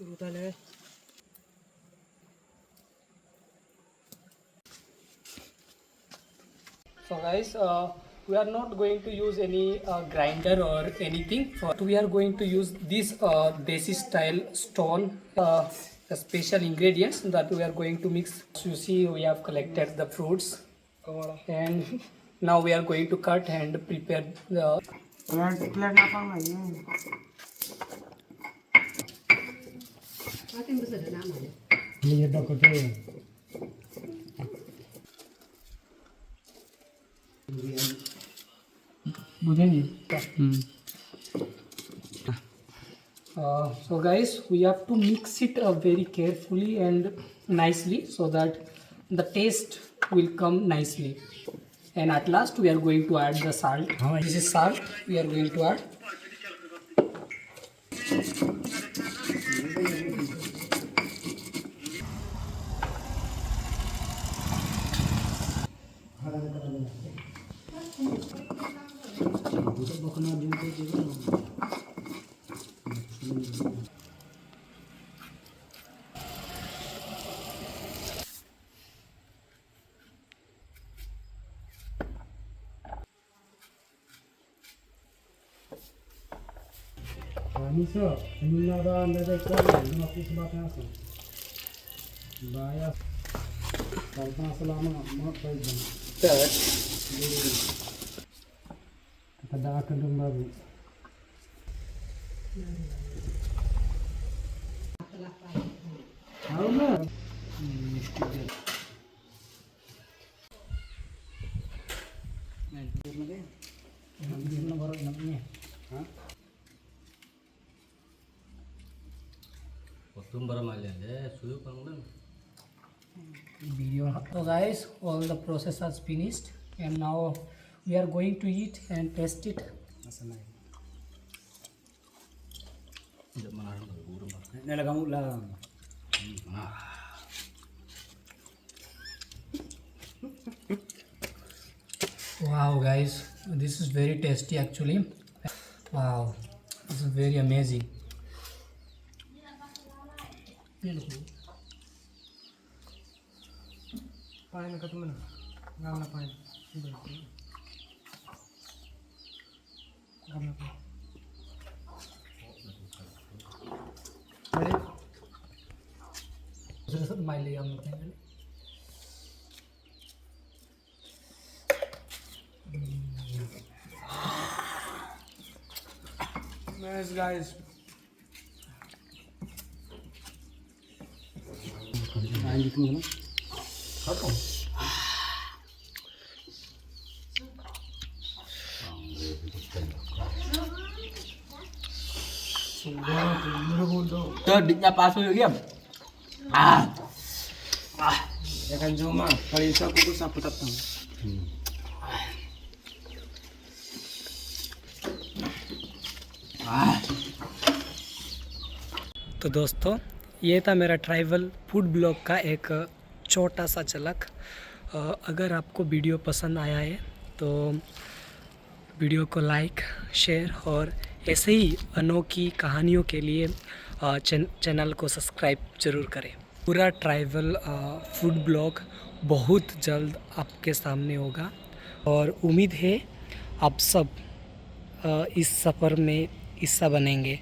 So guys, we are not going to use any grinder or anything. We are going to use this desi style stone, the special ingredients that we are going to mix. So you see, we have collected the fruits, and now we are going to cut and prepare the. So guys, we have to mix it very carefully and nicely so that the taste will come nicely. And at last we are going to add the salt. This is salt we are going to add. Nisa, nada nada kau, nama aku sebabnya apa? Bayar, kalau selama mak baik banget. Kita dah akan baru. Tahu nggak? Ini baru namanya. So guys, all the process has finished and now we are going to eat and taste it. Wow guys, this is very tasty actually. Wow, this is very amazing. Pain kat mana? Gamla pain. Gamla pain. Ready? Just my lay on the thing. Nice guys. Terdiknya pasu game. Ya kan cuma kalau itu aku tuh sapu tatang. तो दोस्तों, ये था मेरा tribal food blog का एक छोटा सा झलक। अगर आपको वीडियो पसंद आया है तो वीडियो को लाइक, शेयर और ऐसे ही अनोखी कहानियों के लिए चैनल को सब्सक्राइब ज़रूर करें। पूरा ट्राइबल फूड ब्लॉग बहुत जल्द आपके सामने होगा और उम्मीद है आप सब इस सफ़र में हिस्सा बनेंगे।